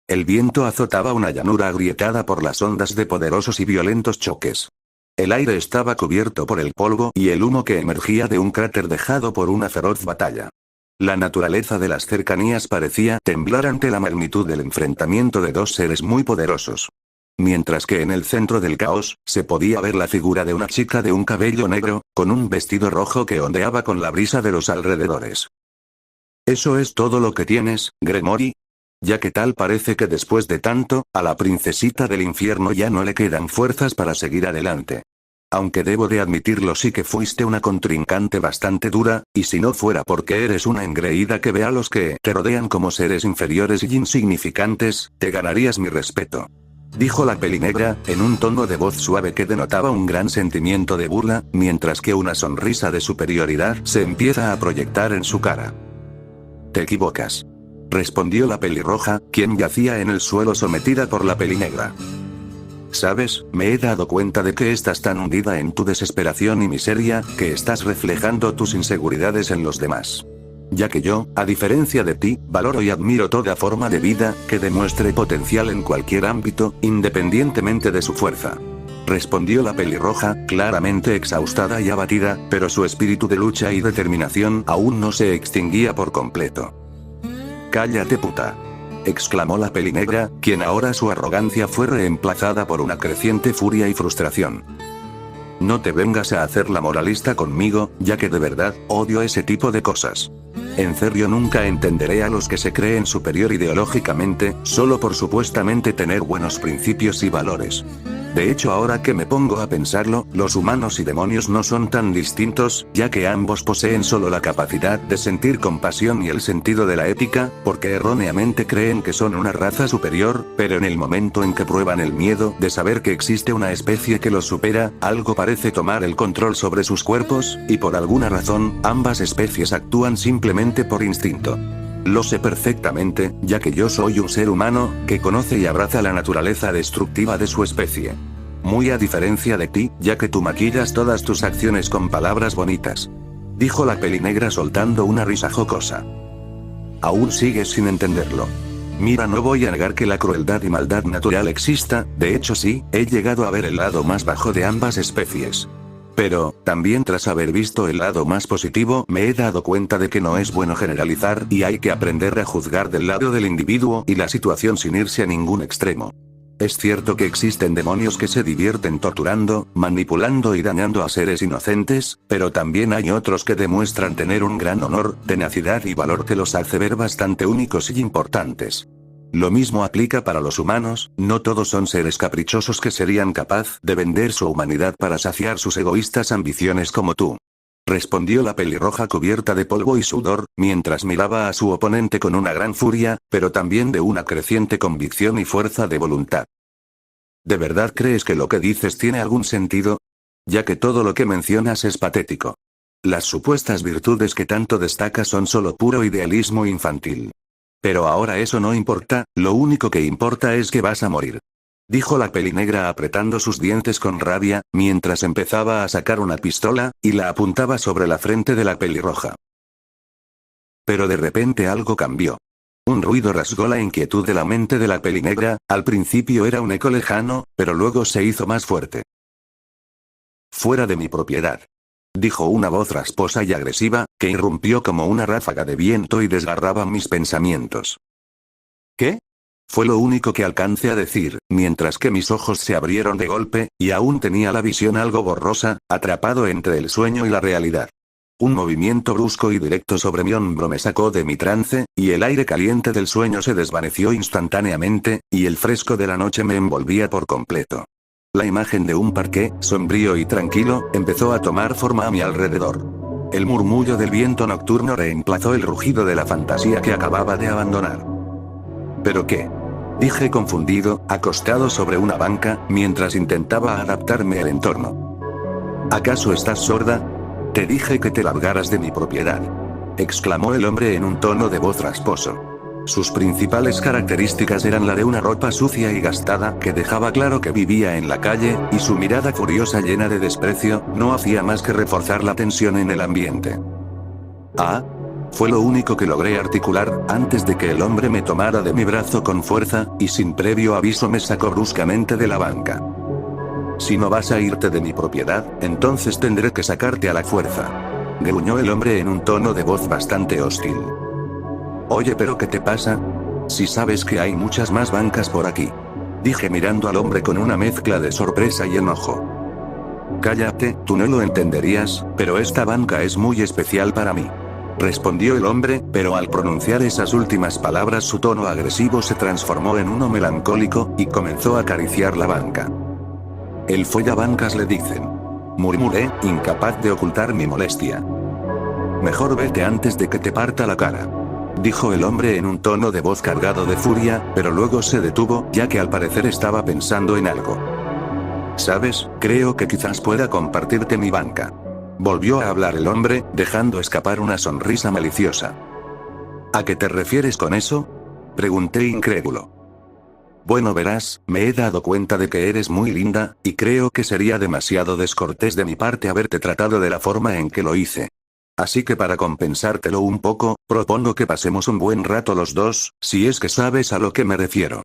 El viento azotaba una llanura agrietada por las ondas de poderosos y violentos choques. El aire estaba cubierto por el polvo y el humo que emergía de un cráter dejado por una feroz batalla. La naturaleza de las cercanías parecía temblar ante la magnitud del enfrentamiento de dos seres muy poderosos. Mientras que en el centro del caos, se podía ver la figura de una chica de un cabello negro, con un vestido rojo que ondeaba con la brisa de los alrededores. ¿Eso es todo lo que tienes, Gremory? Ya que tal parece que después de tanto, a la princesita del infierno ya no le quedan fuerzas para seguir adelante. Aunque debo de admitirlo, sí que fuiste una contrincante bastante dura, y si no fuera porque eres una engreída que ve a los que te rodean como seres inferiores y insignificantes, te ganarías mi respeto. Dijo la pelinegra, en un tono de voz suave que denotaba un gran sentimiento de burla, mientras que una sonrisa de superioridad se empieza a proyectar en su cara. Te equivocas. Respondió la pelirroja, quien yacía en el suelo sometida por la pelinegra. Sabes, me he dado cuenta de que estás tan hundida en tu desesperación y miseria, que estás reflejando tus inseguridades en los demás. Ya que yo, a diferencia de ti, valoro y admiro toda forma de vida, que demuestre potencial en cualquier ámbito, independientemente de su fuerza. Respondió la pelirroja, claramente exhaustada y abatida, pero su espíritu de lucha y determinación aún no se extinguía por completo. «Cállate, puta», exclamó la pelinegra, quien ahora su arrogancia fue reemplazada por una creciente furia y frustración. No te vengas a hacer la moralista conmigo, ya que de verdad, odio ese tipo de cosas. En serio, nunca entenderé a los que se creen superior ideológicamente, solo por supuestamente tener buenos principios y valores. De hecho, ahora que me pongo a pensarlo, los humanos y demonios no son tan distintos, ya que ambos poseen solo la capacidad de sentir compasión y el sentido de la ética, porque erróneamente creen que son una raza superior, pero en el momento en que prueban el miedo de saber que existe una especie que los supera, algo parece tomar el control sobre sus cuerpos, y por alguna razón, ambas especies actúan simplemente por instinto. Lo sé perfectamente, ya que yo soy un ser humano, que conoce y abraza la naturaleza destructiva de su especie. Muy a diferencia de ti, ya que tú maquillas todas tus acciones con palabras bonitas. Dijo la pelinegra soltando una risa jocosa. Aún sigues sin entenderlo. Mira, no voy a negar que la crueldad y maldad natural exista, de hecho sí, he llegado a ver el lado más bajo de ambas especies. Pero, también tras haber visto el lado más positivo, me he dado cuenta de que no es bueno generalizar y hay que aprender a juzgar del lado del individuo y la situación sin irse a ningún extremo. Es cierto que existen demonios que se divierten torturando, manipulando y dañando a seres inocentes, pero también hay otros que demuestran tener un gran honor, tenacidad y valor que los hace ver bastante únicos y importantes. Lo mismo aplica para los humanos, no todos son seres caprichosos que serían capaz de vender su humanidad para saciar sus egoístas ambiciones como tú. Respondió la pelirroja cubierta de polvo y sudor, mientras miraba a su oponente con una gran furia, pero también de una creciente convicción y fuerza de voluntad. ¿De verdad crees que lo que dices tiene algún sentido? Ya que todo lo que mencionas es patético. Las supuestas virtudes que tanto destacas son solo puro idealismo infantil. Pero ahora eso no importa, lo único que importa es que vas a morir. Dijo la pelinegra apretando sus dientes con rabia, mientras empezaba a sacar una pistola, y la apuntaba sobre la frente de la pelirroja. Pero de repente algo cambió. Un ruido rasgó la inquietud de la mente de la pelinegra, al principio era un eco lejano, pero luego se hizo más fuerte. «Fuera de mi propiedad», dijo una voz rasposa y agresiva, que irrumpió como una ráfaga de viento y desgarraba mis pensamientos. ¿Qué? Fue lo único que alcancé a decir, mientras que mis ojos se abrieron de golpe, y aún tenía la visión algo borrosa, atrapado entre el sueño y la realidad. Un movimiento brusco y directo sobre mi hombro me sacó de mi trance, y el aire caliente del sueño se desvaneció instantáneamente, y el fresco de la noche me envolvía por completo. La imagen de un parqué, sombrío y tranquilo, empezó a tomar forma a mi alrededor. El murmullo del viento nocturno reemplazó el rugido de la fantasía que acababa de abandonar. ¿Pero qué? Dije confundido, acostado sobre una banca, mientras intentaba adaptarme al entorno. ¿Acaso estás sorda? Te dije que te largaras de mi propiedad, exclamó el hombre en un tono de voz rasposo. Sus principales características eran la de una ropa sucia y gastada que dejaba claro que vivía en la calle, y su mirada furiosa llena de desprecio, no hacía más que reforzar la tensión en el ambiente. «Ah», Fue lo único que logré articular, antes de que el hombre me tomara de mi brazo con fuerza, y sin previo aviso me sacó bruscamente de la banca. Si no vas a irte de mi propiedad, entonces tendré que sacarte a la fuerza. Gruñó el hombre en un tono de voz bastante hostil. Oye, ¿pero qué te pasa? Si sabes que hay muchas más bancas por aquí. Dije mirando al hombre con una mezcla de sorpresa y enojo. Cállate, tú no lo entenderías, pero esta banca es muy especial para mí. Respondió el hombre, pero al pronunciar esas últimas palabras su tono agresivo se transformó en uno melancólico, y comenzó a acariciar la banca. El follabancas le dicen. Murmuré, incapaz de ocultar mi molestia. Mejor vete antes de que te parta la cara. Dijo el hombre en un tono de voz cargado de furia, pero luego se detuvo, ya que al parecer estaba pensando en algo. ¿Sabes? Creo que quizás pueda compartirte mi banca. Volvió a hablar el hombre, dejando escapar una sonrisa maliciosa. ¿A qué te refieres con eso? Pregunté incrédulo. Bueno, verás, me he dado cuenta de que eres muy linda, y creo que sería demasiado descortés de mi parte haberte tratado de la forma en que lo hice. Así que para compensártelo un poco, propongo que pasemos un buen rato los dos, si es que sabes a lo que me refiero.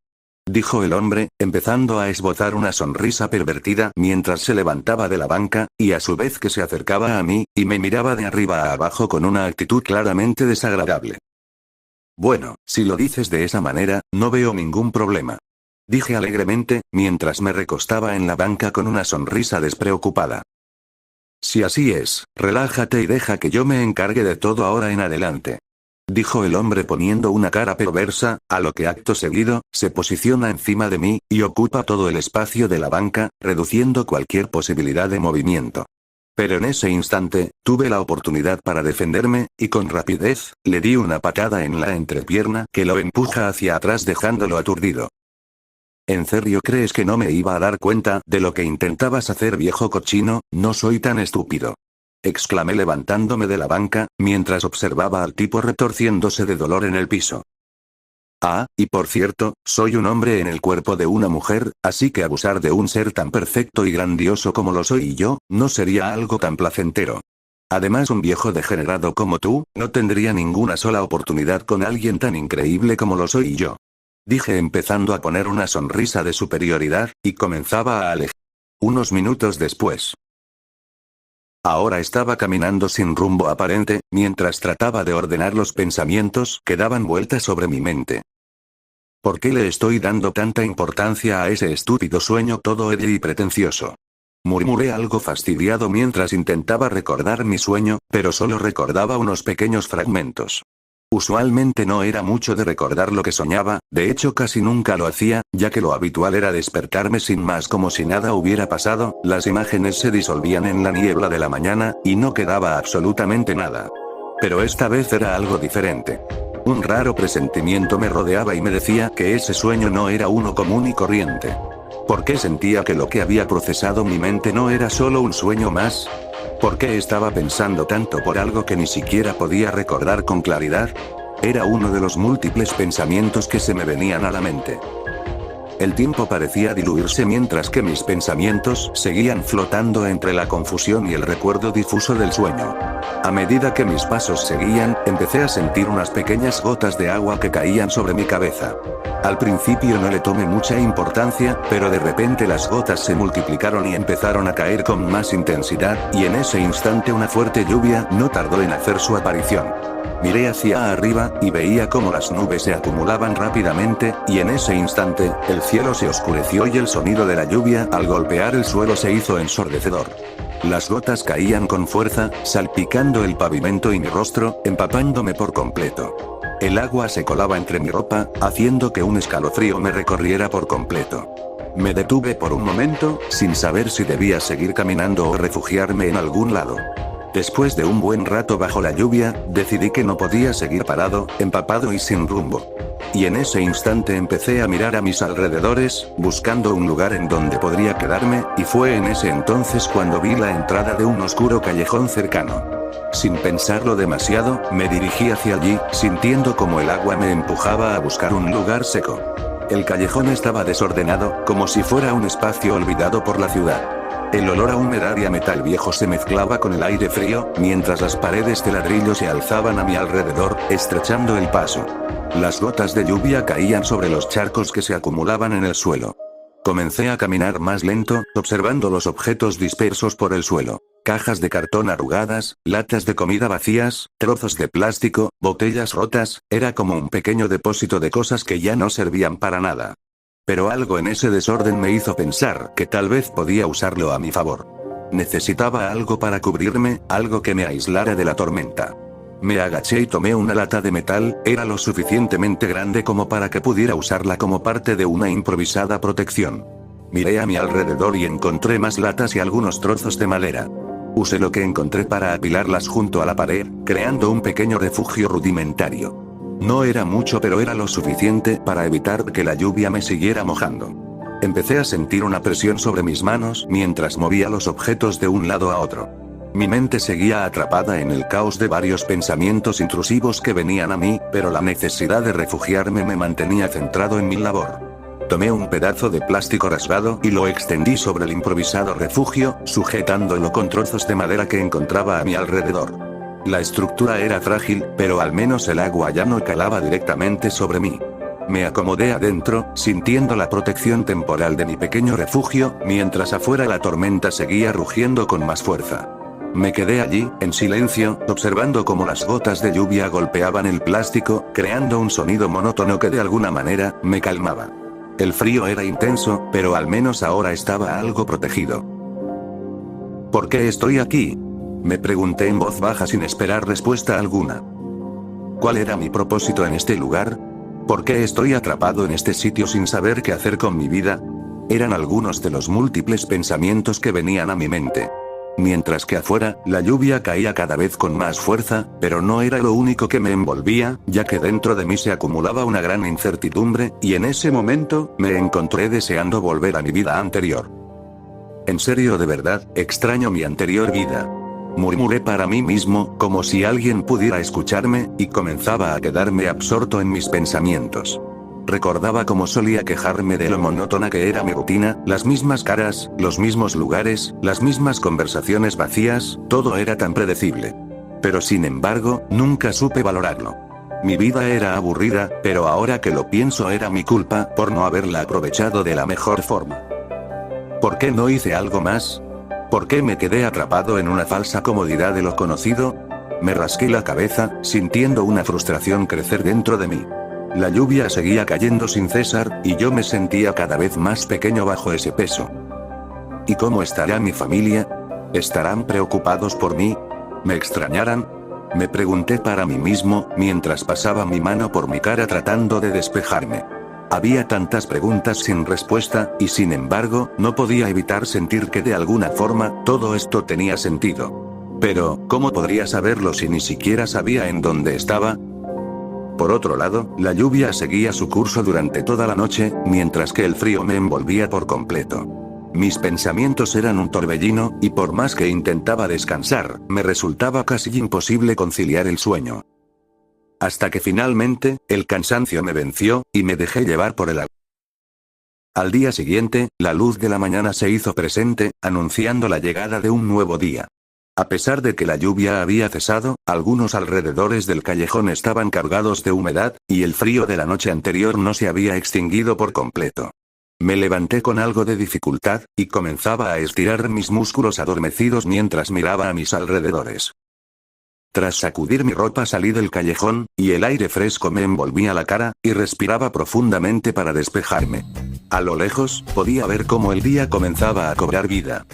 Dijo el hombre, empezando a esbozar una sonrisa pervertida mientras se levantaba de la banca, y a su vez que se acercaba a mí, y me miraba de arriba a abajo con una actitud claramente desagradable. Bueno, si lo dices de esa manera, no veo ningún problema. Dije alegremente, mientras me recostaba en la banca con una sonrisa despreocupada. Si así es, relájate y deja que yo me encargue de todo ahora en adelante. Dijo el hombre poniendo una cara perversa, a lo que acto seguido, se posiciona encima de mí, y ocupa todo el espacio de la banca, reduciendo cualquier posibilidad de movimiento. Pero en ese instante, tuve la oportunidad para defenderme, y con rapidez, le di una patada en la entrepierna que lo empuja hacia atrás dejándolo aturdido. ¿En serio crees que no me iba a dar cuenta de lo que intentabas hacer, viejo cochino? No soy tan estúpido. Exclamé levantándome de la banca, mientras observaba al tipo retorciéndose de dolor en el piso. Ah, y por cierto, soy un hombre en el cuerpo de una mujer, así que abusar de un ser tan perfecto y grandioso como lo soy yo, no sería algo tan placentero. Además, un viejo degenerado como tú, no tendría ninguna sola oportunidad con alguien tan increíble como lo soy yo. Dije empezando a poner una sonrisa de superioridad, y comenzaba a alejarme. Unos minutos después. Ahora estaba caminando sin rumbo aparente, mientras trataba de ordenar los pensamientos que daban vueltas sobre mi mente. ¿Por qué le estoy dando tanta importancia a ese estúpido sueño todo edgy y pretencioso? Murmuré algo fastidiado mientras intentaba recordar mi sueño, pero solo recordaba unos pequeños fragmentos. Usualmente no era mucho de recordar lo que soñaba, de hecho casi nunca lo hacía, ya que lo habitual era despertarme sin más como si nada hubiera pasado, las imágenes se disolvían en la niebla de la mañana, y no quedaba absolutamente nada. Pero esta vez era algo diferente. Un raro presentimiento me rodeaba y me decía que ese sueño no era uno común y corriente. ¿Por qué sentía que lo que había procesado mi mente no era solo un sueño más? ¿Por qué estaba pensando tanto por algo que ni siquiera podía recordar con claridad? Era uno de los múltiples pensamientos que se me venían a la mente. El tiempo parecía diluirse mientras que mis pensamientos seguían flotando entre la confusión y el recuerdo difuso del sueño. A medida que mis pasos seguían, empecé a sentir unas pequeñas gotas de agua que caían sobre mi cabeza. Al principio no le tomé mucha importancia, pero de repente las gotas se multiplicaron y empezaron a caer con más intensidad, y en ese instante una fuerte lluvia no tardó en hacer su aparición. Miré hacia arriba, y veía cómo las nubes se acumulaban rápidamente, y en ese instante, el cielo se oscureció y el sonido de la lluvia al golpear el suelo se hizo ensordecedor. Las gotas caían con fuerza, salpicando el pavimento y mi rostro, empapándome por completo. El agua se colaba entre mi ropa, haciendo que un escalofrío me recorriera por completo. Me detuve por un momento, sin saber si debía seguir caminando o refugiarme en algún lado. Después de un buen rato bajo la lluvia, decidí que no podía seguir parado, empapado y sin rumbo. Y en ese instante empecé a mirar a mis alrededores, buscando un lugar en donde podría quedarme, y fue en ese entonces cuando vi la entrada de un oscuro callejón cercano. Sin pensarlo demasiado, me dirigí hacia allí, sintiendo como el agua me empujaba a buscar un lugar seco. El callejón estaba desordenado, como si fuera un espacio olvidado por la ciudad. El olor a humedad y a metal viejo se mezclaba con el aire frío, mientras las paredes de ladrillo se alzaban a mi alrededor, estrechando el paso. Las gotas de lluvia caían sobre los charcos que se acumulaban en el suelo. Comencé a caminar más lento, observando los objetos dispersos por el suelo. Cajas de cartón arrugadas, latas de comida vacías, trozos de plástico, botellas rotas, era como un pequeño depósito de cosas que ya no servían para nada. Pero algo en ese desorden me hizo pensar que tal vez podía usarlo a mi favor. Necesitaba algo para cubrirme, algo que me aislara de la tormenta. Me agaché y tomé una lata de metal, era lo suficientemente grande como para que pudiera usarla como parte de una improvisada protección. Miré a mi alrededor y encontré más latas y algunos trozos de madera. Usé lo que encontré para apilarlas junto a la pared, creando un pequeño refugio rudimentario. No era mucho, pero era lo suficiente para evitar que la lluvia me siguiera mojando. Empecé a sentir una presión sobre mis manos mientras movía los objetos de un lado a otro. Mi mente seguía atrapada en el caos de varios pensamientos intrusivos que venían a mí, pero la necesidad de refugiarme me mantenía centrado en mi labor. Tomé un pedazo de plástico rasgado y lo extendí sobre el improvisado refugio, sujetándolo con trozos de madera que encontraba a mi alrededor. La estructura era frágil, pero al menos el agua ya no calaba directamente sobre mí. Me acomodé adentro, sintiendo la protección temporal de mi pequeño refugio, mientras afuera la tormenta seguía rugiendo con más fuerza. Me quedé allí, en silencio, observando cómo las gotas de lluvia golpeaban el plástico, creando un sonido monótono que de alguna manera, me calmaba. El frío era intenso, pero al menos ahora estaba algo protegido. ¿Por qué estoy aquí?, me pregunté en voz baja sin esperar respuesta alguna. ¿Cuál era mi propósito en este lugar? ¿Por qué estoy atrapado en este sitio sin saber qué hacer con mi vida? Eran algunos de los múltiples pensamientos que venían a mi mente. Mientras que afuera, la lluvia caía cada vez con más fuerza, pero no era lo único que me envolvía, ya que dentro de mí se acumulaba una gran incertidumbre, y en ese momento, me encontré deseando volver a mi vida anterior. En serio, de verdad, extraño mi anterior vida. Murmuré para mí mismo, como si alguien pudiera escucharme, y comenzaba a quedarme absorto en mis pensamientos. Recordaba cómo solía quejarme de lo monótona que era mi rutina, las mismas caras, los mismos lugares, las mismas conversaciones vacías, todo era tan predecible. Pero sin embargo, nunca supe valorarlo. Mi vida era aburrida, pero ahora que lo pienso era mi culpa por no haberla aprovechado de la mejor forma. ¿Por qué no hice algo más? ¿Por qué me quedé atrapado en una falsa comodidad de lo conocido? Me rasqué la cabeza, sintiendo una frustración crecer dentro de mí. La lluvia seguía cayendo sin cesar, y yo me sentía cada vez más pequeño bajo ese peso. ¿Y cómo estará mi familia? ¿Estarán preocupados por mí? ¿Me extrañarán? Me pregunté para mí mismo, mientras pasaba mi mano por mi cara tratando de despejarme. Había tantas preguntas sin respuesta, y sin embargo, no podía evitar sentir que de alguna forma, todo esto tenía sentido. Pero, ¿cómo podría saberlo si ni siquiera sabía en dónde estaba? Por otro lado, la lluvia seguía su curso durante toda la noche, mientras que el frío me envolvía por completo. Mis pensamientos eran un torbellino, y por más que intentaba descansar, me resultaba casi imposible conciliar el sueño. Hasta que finalmente, el cansancio me venció, y me dejé llevar por el agua. Al día siguiente, la luz de la mañana se hizo presente, anunciando la llegada de un nuevo día. A pesar de que la lluvia había cesado, algunos alrededores del callejón estaban cargados de humedad, y el frío de la noche anterior no se había extinguido por completo. Me levanté con algo de dificultad, y comenzaba a estirar mis músculos adormecidos mientras miraba a mis alrededores. Tras sacudir mi ropa salí del callejón, y el aire fresco me envolvía la cara, y respiraba profundamente para despejarme. A lo lejos, podía ver cómo el día comenzaba a cobrar vida.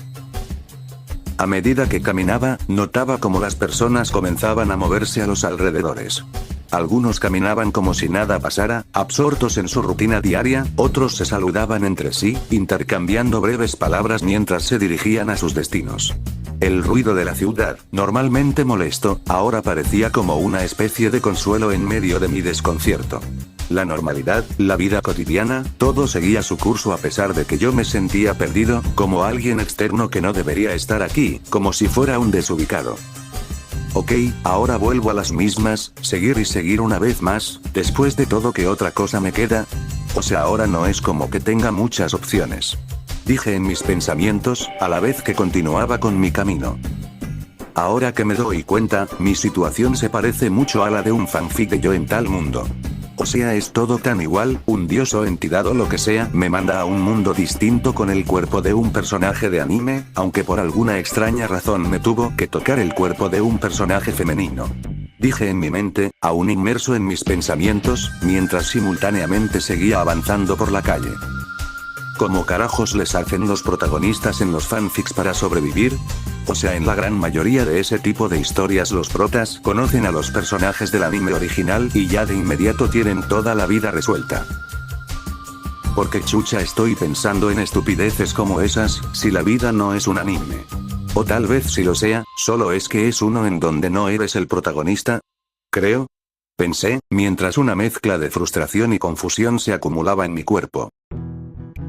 A medida que caminaba, notaba cómo las personas comenzaban a moverse a los alrededores. Algunos caminaban como si nada pasara, absortos en su rutina diaria, otros se saludaban entre sí, intercambiando breves palabras mientras se dirigían a sus destinos. El ruido de la ciudad, normalmente molesto, ahora parecía como una especie de consuelo en medio de mi desconcierto. La normalidad, la vida cotidiana, todo seguía su curso a pesar de que yo me sentía perdido, como alguien externo que no debería estar aquí, como si fuera un desubicado. Ok, ahora vuelvo a las mismas, seguir y seguir una vez más, después de todo, ¿qué otra cosa me queda? O sea, ahora no es como que tenga muchas opciones. Dije en mis pensamientos, a la vez que continuaba con mi camino. Ahora que me doy cuenta, mi situación se parece mucho a la de un fanfic de Yo en tal mundo. O sea, es todo tan igual, un dios o entidad o lo que sea me manda a un mundo distinto con el cuerpo de un personaje de anime, aunque por alguna extraña razón me tuvo que tocar el cuerpo de un personaje femenino. Dije en mi mente, aún inmerso en mis pensamientos, mientras simultáneamente seguía avanzando por la calle. ¿Cómo carajos les hacen los protagonistas en los fanfics para sobrevivir? O sea, en la gran mayoría de ese tipo de historias los protas conocen a los personajes del anime original y ya de inmediato tienen toda la vida resuelta. ¿Por qué chucha estoy pensando en estupideces como esas, si la vida no es un anime? O tal vez sí lo sea, solo es que es uno en donde no eres el protagonista. Creo. Pensé, mientras una mezcla de frustración y confusión se acumulaba en mi cuerpo.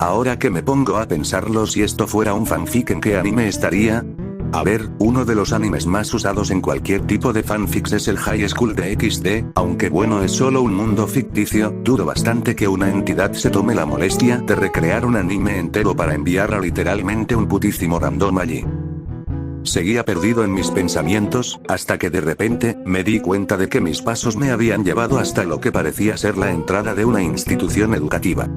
Ahora que me pongo a pensarlo, si esto fuera un fanfic, ¿en qué anime estaría? A ver, uno de los animes más usados en cualquier tipo de fanfics es el High School de XD, aunque bueno, es solo un mundo ficticio, dudo bastante que una entidad se tome la molestia de recrear un anime entero para enviar a literalmente un putísimo random allí. Seguía perdido en mis pensamientos, hasta que de repente, me di cuenta de que mis pasos me habían llevado hasta lo que parecía ser la entrada de una institución educativa.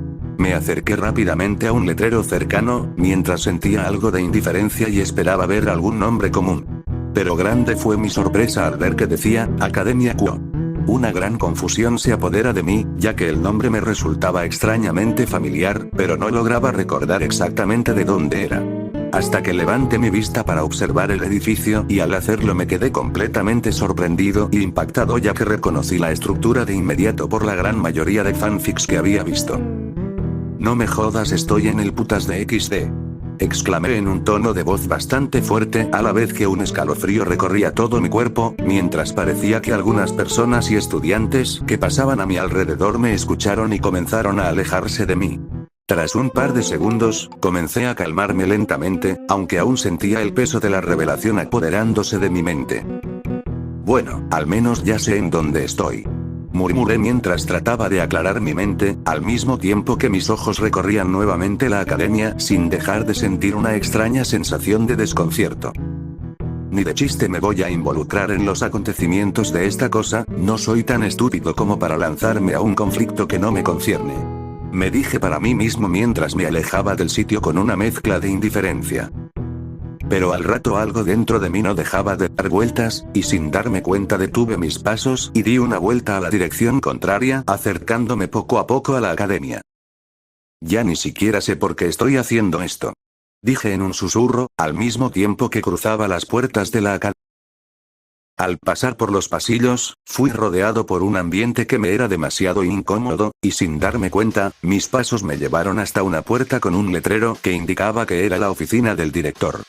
Me acerqué rápidamente a un letrero cercano, mientras sentía algo de indiferencia y esperaba ver algún nombre común. Pero grande fue mi sorpresa al ver que decía, Academia Quo. Una gran confusión se apodera de mí, ya que el nombre me resultaba extrañamente familiar, pero no lograba recordar exactamente de dónde era. Hasta que levanté mi vista para observar el edificio y al hacerlo me quedé completamente sorprendido y impactado, ya que reconocí la estructura de inmediato por la gran mayoría de fanfics que había visto. No me jodas, estoy en el putas de XD. Exclamé en un tono de voz bastante fuerte, a la vez que un escalofrío recorría todo mi cuerpo, mientras parecía que algunas personas y estudiantes que pasaban a mi alrededor me escucharon y comenzaron a alejarse de mí. Tras un par de segundos, comencé a calmarme lentamente, aunque aún sentía el peso de la revelación apoderándose de mi mente. Bueno, al menos ya sé en dónde estoy. Murmuré mientras trataba de aclarar mi mente, al mismo tiempo que mis ojos recorrían nuevamente la academia, sin dejar de sentir una extraña sensación de desconcierto. Ni de chiste me voy a involucrar en los acontecimientos de esta cosa, no soy tan estúpido como para lanzarme a un conflicto que no me concierne. Me dije para mí mismo mientras me alejaba del sitio con una mezcla de indiferencia. Pero al rato algo dentro de mí no dejaba de dar vueltas, y sin darme cuenta detuve mis pasos y di una vuelta a la dirección contraria, acercándome poco a poco a la academia. Ya ni siquiera sé por qué estoy haciendo esto. Dije en un susurro, al mismo tiempo que cruzaba las puertas de la academia. Al pasar por los pasillos, fui rodeado por un ambiente que me era demasiado incómodo, y sin darme cuenta, mis pasos me llevaron hasta una puerta con un letrero que indicaba que era la oficina del director.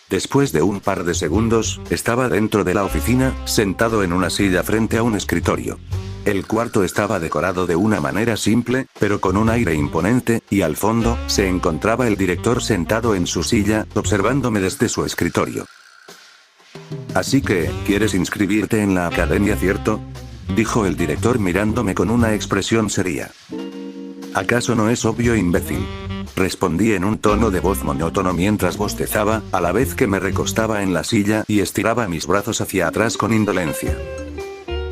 Después de un par de segundos, estaba dentro de la oficina, sentado en una silla frente a un escritorio. El cuarto estaba decorado de una manera simple, pero con un aire imponente, y al fondo, se encontraba el director sentado en su silla, observándome desde su escritorio. Así que, ¿quieres inscribirte en la academia, cierto? Dijo el director mirándome con una expresión seria. ¿Acaso no es obvio, imbécil? Respondí en un tono de voz monótono mientras bostezaba, a la vez que me recostaba en la silla y estiraba mis brazos hacia atrás con indolencia.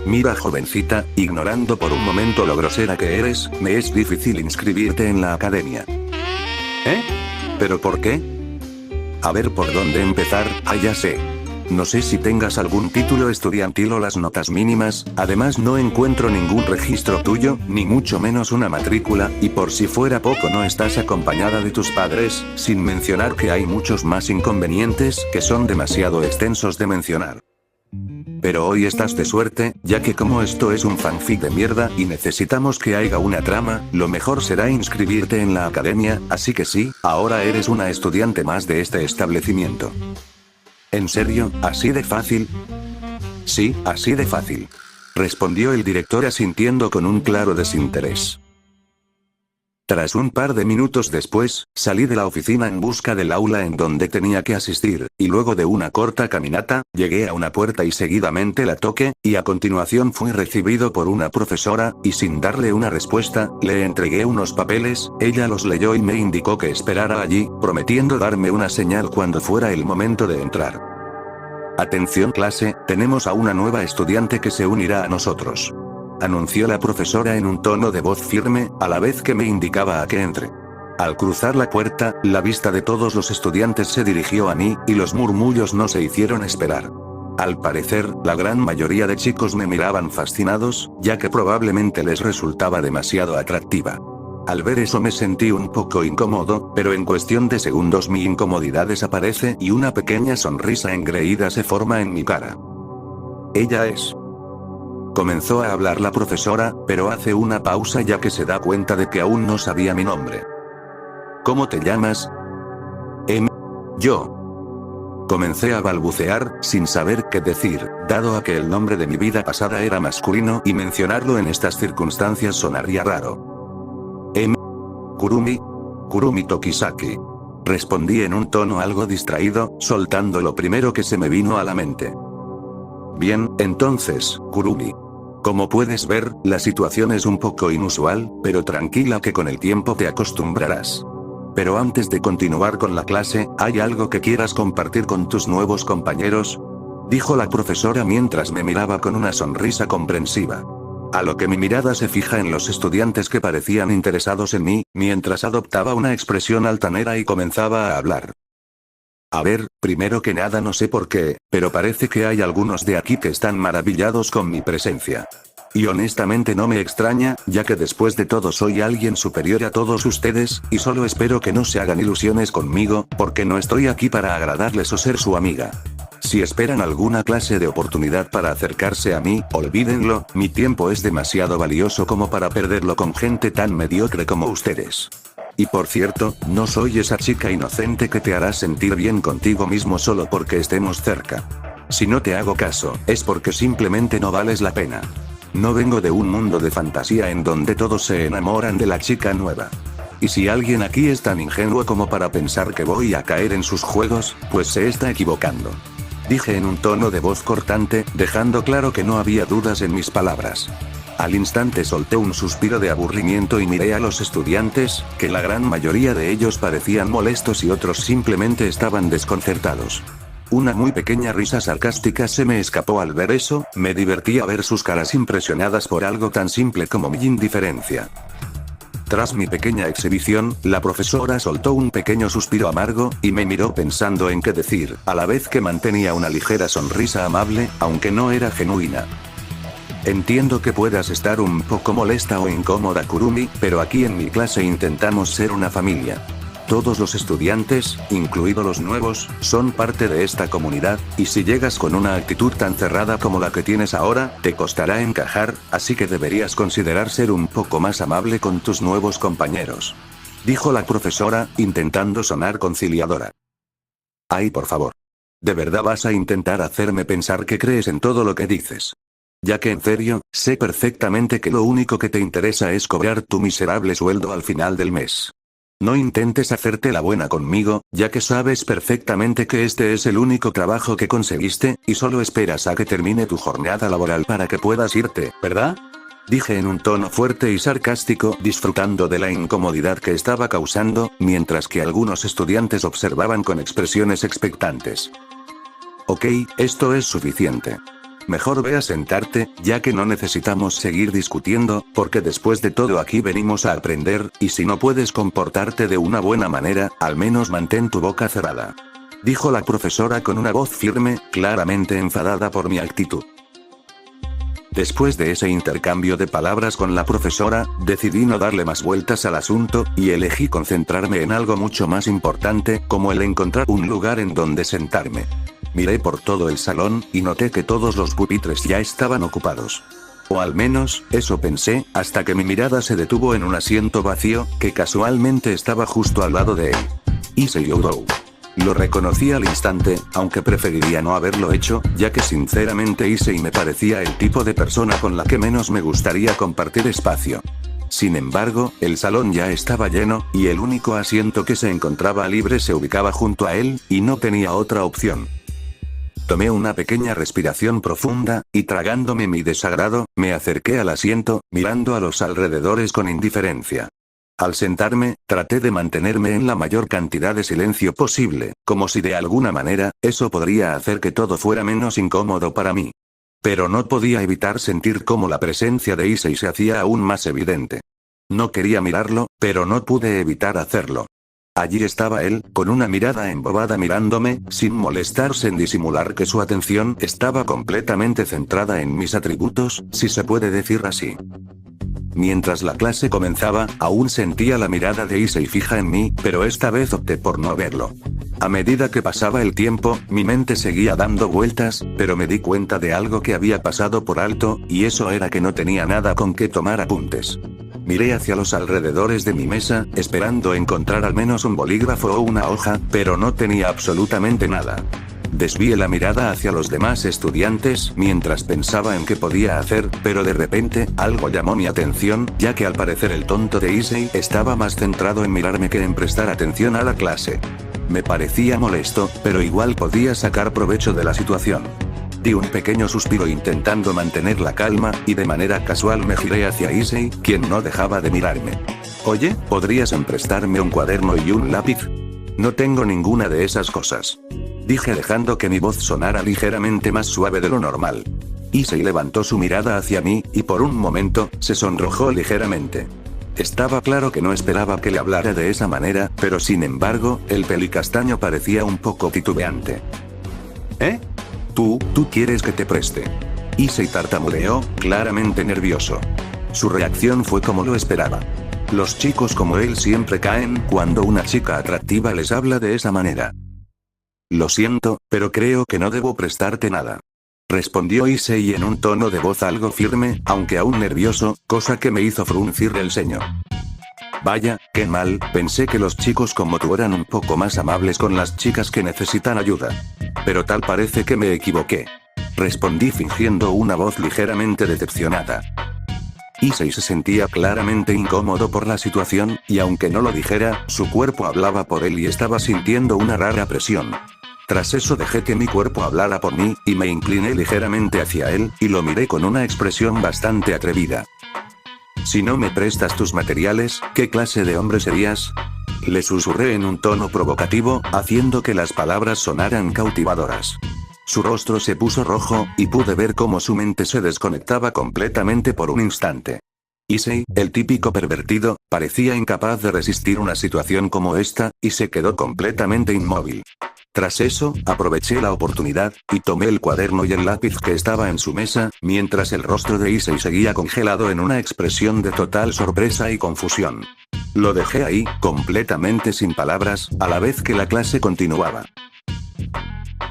Mira, jovencita, ignorando por un momento lo grosera que eres, me es difícil inscribirte en la academia. ¿Eh? ¿Pero por qué? A ver por dónde empezar, ya sé. No sé si tengas algún título estudiantil o las notas mínimas, además no encuentro ningún registro tuyo, ni mucho menos una matrícula, y por si fuera poco no estás acompañada de tus padres, sin mencionar que hay muchos más inconvenientes que son demasiado extensos de mencionar. Pero hoy estás de suerte, ya que como esto es un fanfic de mierda y necesitamos que haya una trama, lo mejor será inscribirte en la academia, así que sí, ahora eres una estudiante más de este establecimiento. ¿En serio, así de fácil? Sí, así de fácil. Respondió el director asintiendo con un claro desinterés. Tras un par de minutos después, salí de la oficina en busca del aula en donde tenía que asistir, y luego de una corta caminata, llegué a una puerta y seguidamente la toqué, y a continuación fui recibido por una profesora, y sin darle una respuesta, le entregué unos papeles, ella los leyó y me indicó que esperara allí, prometiendo darme una señal cuando fuera el momento de entrar. Atención clase, tenemos a una nueva estudiante que se unirá a nosotros. Anunció la profesora en un tono de voz firme, a la vez que me indicaba a que entre. Al cruzar la puerta, la vista de todos los estudiantes se dirigió a mí, y los murmullos no se hicieron esperar. Al parecer, la gran mayoría de chicos me miraban fascinados, ya que probablemente les resultaba demasiado atractiva. Al ver eso me sentí un poco incómodo, pero en cuestión de segundos mi incomodidad desaparece y una pequeña sonrisa engreída se forma en mi cara. Ella es... Comenzó a hablar la profesora, pero hace una pausa ya que se da cuenta de que aún no sabía mi nombre. ¿Cómo te llamas? Yo. Comencé a balbucear, sin saber qué decir, dado a que el nombre de mi vida pasada era masculino y mencionarlo en estas circunstancias sonaría raro. Kurumi Tokisaki. Respondí en un tono algo distraído, soltando lo primero que se me vino a la mente. Bien, entonces, Kurumi. Como puedes ver, la situación es un poco inusual, pero tranquila que con el tiempo te acostumbrarás. Pero antes de continuar con la clase, ¿hay algo que quieras compartir con tus nuevos compañeros? Dijo la profesora mientras me miraba con una sonrisa comprensiva. A lo que mi mirada se fija en los estudiantes que parecían interesados en mí, mientras adoptaba una expresión altanera y comenzaba a hablar. A ver, primero que nada no sé por qué, pero parece que hay algunos de aquí que están maravillados con mi presencia. Y honestamente no me extraña, ya que después de todo soy alguien superior a todos ustedes, y solo espero que no se hagan ilusiones conmigo, porque no estoy aquí para agradarles o ser su amiga. Si esperan alguna clase de oportunidad para acercarse a mí, olvídenlo, mi tiempo es demasiado valioso como para perderlo con gente tan mediocre como ustedes. Y por cierto, no soy esa chica inocente que te hará sentir bien contigo mismo solo porque estemos cerca. Si no te hago caso, es porque simplemente no vales la pena. No vengo de un mundo de fantasía en donde todos se enamoran de la chica nueva. Y si alguien aquí es tan ingenuo como para pensar que voy a caer en sus juegos, pues se está equivocando. Dije en un tono de voz cortante, dejando claro que no había dudas en mis palabras. Al instante solté un suspiro de aburrimiento y miré a los estudiantes, que la gran mayoría de ellos parecían molestos y otros simplemente estaban desconcertados. Una muy pequeña risa sarcástica se me escapó al ver eso, me divertía ver sus caras impresionadas por algo tan simple como mi indiferencia. Tras mi pequeña exhibición, la profesora soltó un pequeño suspiro amargo, y me miró pensando en qué decir, a la vez que mantenía una ligera sonrisa amable, aunque no era genuina. Entiendo que puedas estar un poco molesta o incómoda, Kurumi, pero aquí en mi clase intentamos ser una familia. Todos los estudiantes, incluidos los nuevos, son parte de esta comunidad, y si llegas con una actitud tan cerrada como la que tienes ahora, te costará encajar, así que deberías considerar ser un poco más amable con tus nuevos compañeros. Dijo la profesora, intentando sonar conciliadora. Ay, por favor. ¿De verdad vas a intentar hacerme pensar que crees en todo lo que dices? Ya que en serio, sé perfectamente que lo único que te interesa es cobrar tu miserable sueldo al final del mes. No intentes hacerte la buena conmigo, ya que sabes perfectamente que este es el único trabajo que conseguiste, y solo esperas a que termine tu jornada laboral para que puedas irte, ¿verdad? Dije en un tono fuerte y sarcástico, disfrutando de la incomodidad que estaba causando, mientras que algunos estudiantes observaban con expresiones expectantes. Ok, esto es suficiente. Mejor ve a sentarte, ya que no necesitamos seguir discutiendo, porque después de todo aquí venimos a aprender, y si no puedes comportarte de una buena manera, al menos mantén tu boca cerrada. Dijo la profesora con una voz firme, claramente enfadada por mi actitud. Después de ese intercambio de palabras con la profesora, decidí no darle más vueltas al asunto, y elegí concentrarme en algo mucho más importante, como el encontrar un lugar en donde sentarme. Miré por todo el salón, y noté que todos los pupitres ya estaban ocupados. O al menos, eso pensé, hasta que mi mirada se detuvo en un asiento vacío, que casualmente estaba justo al lado de él. Issei Oudou. Lo reconocí al instante, aunque preferiría no haberlo hecho, ya que sinceramente Issei me parecía el tipo de persona con la que menos me gustaría compartir espacio. Sin embargo, el salón ya estaba lleno, y el único asiento que se encontraba libre se ubicaba junto a él, y no tenía otra opción. Tomé una pequeña respiración profunda, y tragándome mi desagrado, me acerqué al asiento, mirando a los alrededores con indiferencia. Al sentarme, traté de mantenerme en la mayor cantidad de silencio posible, como si de alguna manera, eso podría hacer que todo fuera menos incómodo para mí. Pero no podía evitar sentir cómo la presencia de Issei se hacía aún más evidente. No quería mirarlo, pero no pude evitar hacerlo. Allí estaba él, con una mirada embobada mirándome, sin molestarse en disimular que su atención estaba completamente centrada en mis atributos, si se puede decir así. Mientras la clase comenzaba, aún sentía la mirada de Issei fija en mí, pero esta vez opté por no verlo. A medida que pasaba el tiempo, mi mente seguía dando vueltas, pero me di cuenta de algo que había pasado por alto, y eso era que no tenía nada con qué tomar apuntes. Miré hacia los alrededores de mi mesa, esperando encontrar al menos un bolígrafo o una hoja, pero no tenía absolutamente nada. Desvié la mirada hacia los demás estudiantes mientras pensaba en qué podía hacer, pero de repente, algo llamó mi atención, ya que al parecer el tonto de Issei estaba más centrado en mirarme que en prestar atención a la clase. Me parecía molesto, pero igual podía sacar provecho de la situación. Di un pequeño suspiro intentando mantener la calma, y de manera casual me giré hacia Issei, quien no dejaba de mirarme. Oye, ¿podrías emprestarme un cuaderno y un lápiz? No tengo ninguna de esas cosas. Dije dejando que mi voz sonara ligeramente más suave de lo normal. Issei levantó su mirada hacia mí, y por un momento, se sonrojó ligeramente. Estaba claro que no esperaba que le hablara de esa manera, pero sin embargo, el pelicastaño parecía un poco titubeante. ¿Eh? ¿Tú quieres que te preste? Issei tartamudeó, claramente nervioso. Su reacción fue como lo esperaba. Los chicos como él siempre caen cuando una chica atractiva les habla de esa manera. Lo siento, pero creo que no debo prestarte nada. Respondió Issei en un tono de voz algo firme, aunque aún nervioso, cosa que me hizo fruncir el ceño. Vaya, qué mal, pensé que los chicos como tú eran un poco más amables con las chicas que necesitan ayuda. Pero tal parece que me equivoqué. Respondí fingiendo una voz ligeramente decepcionada. Issei se sentía claramente incómodo por la situación, y aunque no lo dijera, su cuerpo hablaba por él y estaba sintiendo una rara presión. Tras eso dejé que mi cuerpo hablara por mí, y me incliné ligeramente hacia él, y lo miré con una expresión bastante atrevida. Si no me prestas tus materiales, ¿qué clase de hombre serías? Le susurré en un tono provocativo, haciendo que las palabras sonaran cautivadoras. Su rostro se puso rojo, y pude ver cómo su mente se desconectaba completamente por un instante. Issei, el típico pervertido, parecía incapaz de resistir una situación como esta, y se quedó completamente inmóvil. Tras eso, aproveché la oportunidad, y tomé el cuaderno y el lápiz que estaba en su mesa, mientras el rostro de Issei seguía congelado en una expresión de total sorpresa y confusión. Lo dejé ahí, completamente sin palabras, a la vez que la clase continuaba.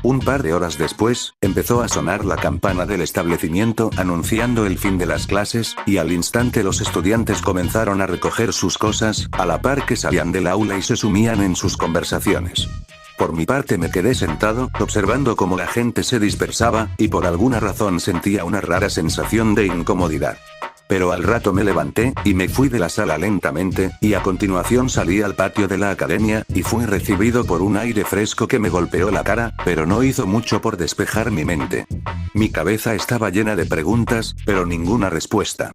Un par de horas después, empezó a sonar la campana del establecimiento anunciando el fin de las clases, y al instante los estudiantes comenzaron a recoger sus cosas, a la par que salían del aula y se sumían en sus conversaciones. Por mi parte me quedé sentado, observando cómo la gente se dispersaba, y por alguna razón sentía una rara sensación de incomodidad. Pero al rato me levanté, y me fui de la sala lentamente, y a continuación salí al patio de la academia, y fui recibido por un aire fresco que me golpeó la cara, pero no hizo mucho por despejar mi mente. Mi cabeza estaba llena de preguntas, pero ninguna respuesta.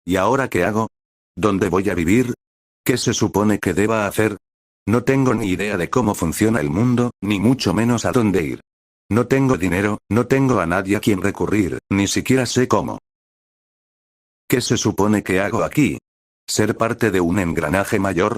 ¿Y ahora qué hago? ¿Dónde voy a vivir? ¿Qué se supone que deba hacer? No tengo ni idea de cómo funciona el mundo, ni mucho menos a dónde ir. No tengo dinero, no tengo a nadie a quien recurrir, ni siquiera sé cómo. ¿Qué se supone que hago aquí? ¿Ser parte de un engranaje mayor?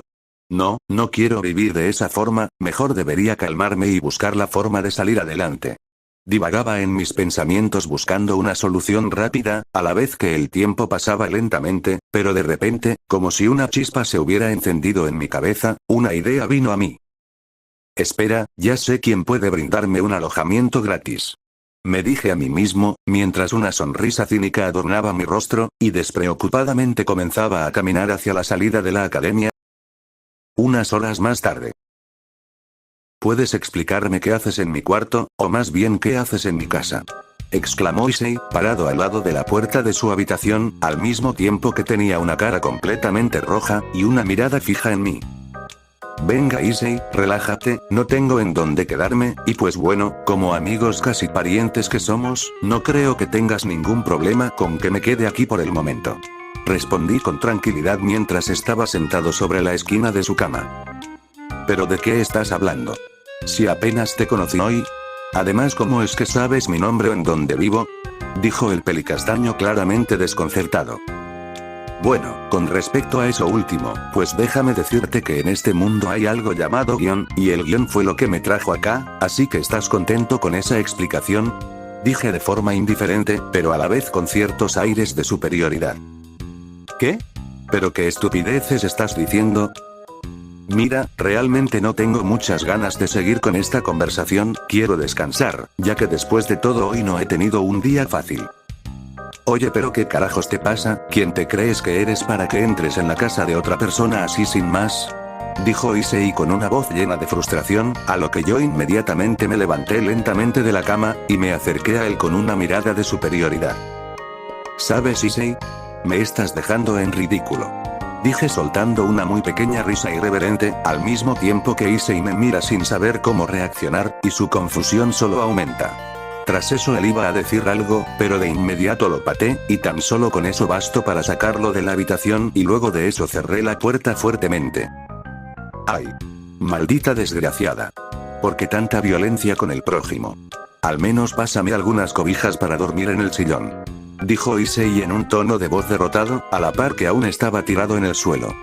No, no quiero vivir de esa forma, mejor debería calmarme y buscar la forma de salir adelante. Divagaba en mis pensamientos buscando una solución rápida, a la vez que el tiempo pasaba lentamente, pero de repente, como si una chispa se hubiera encendido en mi cabeza, una idea vino a mí. Espera, ya sé quién puede brindarme un alojamiento gratis. Me dije a mí mismo, mientras una sonrisa cínica adornaba mi rostro, y despreocupadamente comenzaba a caminar hacia la salida de la academia. Unas horas más tarde. ¿Puedes explicarme qué haces en mi cuarto, o más bien qué haces en mi casa? exclamó Issei, parado al lado de la puerta de su habitación, al mismo tiempo que tenía una cara completamente roja, y una mirada fija en mí. Venga Issei, relájate, no tengo en dónde quedarme, y pues bueno, como amigos casi parientes que somos, no creo que tengas ningún problema con que me quede aquí por el momento. Respondí con tranquilidad mientras estaba sentado sobre la esquina de su cama. ¿Pero de qué estás hablando? Si apenas te conocí hoy. Además, ¿cómo es que sabes mi nombre o en dónde vivo? Dijo el pelicastaño claramente desconcertado. Bueno, con respecto a eso último, pues déjame decirte que en este mundo hay algo llamado guión, y el guión fue lo que me trajo acá, así que ¿estás contento con esa explicación? Dije de forma indiferente, pero a la vez con ciertos aires de superioridad. ¿Qué? ¿Pero qué estupideces estás diciendo? Mira, realmente no tengo muchas ganas de seguir con esta conversación, quiero descansar, ya que después de todo hoy no he tenido un día fácil. Oye, pero ¿qué carajos te pasa? ¿Quién te crees que eres para que entres en la casa de otra persona así sin más? Dijo Issei con una voz llena de frustración, a lo que yo inmediatamente me levanté lentamente de la cama, y me acerqué a él con una mirada de superioridad. ¿Sabes, Issei? Me estás dejando en ridículo. Dije soltando una muy pequeña risa irreverente, al mismo tiempo que Issei me mira sin saber cómo reaccionar, y su confusión solo aumenta. Tras eso él iba a decir algo, pero de inmediato lo pateé, y tan solo con eso bastó para sacarlo de la habitación y luego de eso cerré la puerta fuertemente. ¡Ay! Maldita desgraciada. ¿Por qué tanta violencia con el prójimo? Al menos pásame algunas cobijas para dormir en el sillón. Dijo Issei en un tono de voz derrotado, a la par que aún estaba tirado en el suelo.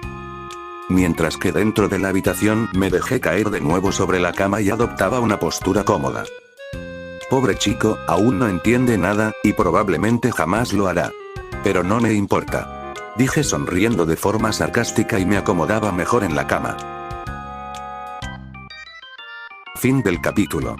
Mientras que dentro de la habitación me dejé caer de nuevo sobre la cama y adoptaba una postura cómoda. Pobre chico, aún no entiende nada, y probablemente jamás lo hará. Pero no me importa. Dije sonriendo de forma sarcástica y me acomodaba mejor en la cama. Fin del capítulo.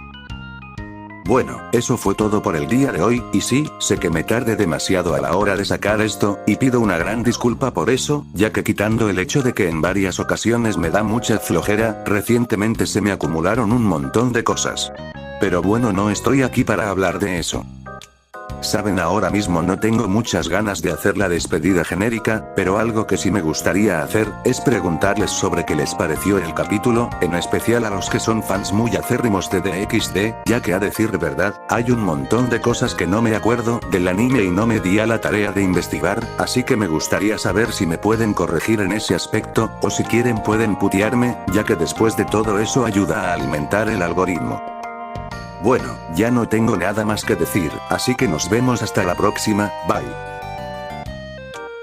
Bueno, eso fue todo por el día de hoy, y sí, sé que me tardé demasiado a la hora de sacar esto, y pido una gran disculpa por eso, ya que quitando el hecho de que en varias ocasiones me da mucha flojera, recientemente se me acumularon un montón de cosas. Pero bueno, no estoy aquí para hablar de eso. Saben, ahora mismo no tengo muchas ganas de hacer la despedida genérica, pero algo que sí me gustaría hacer, es preguntarles sobre qué les pareció el capítulo, en especial a los que son fans muy acérrimos de DXD, ya que a decir verdad, hay un montón de cosas que no me acuerdo del anime y no me di a la tarea de investigar, así que me gustaría saber si me pueden corregir en ese aspecto, o si quieren pueden putearme, ya que después de todo eso ayuda a alimentar el algoritmo. Bueno, ya no tengo nada más que decir, así que nos vemos hasta la próxima, bye.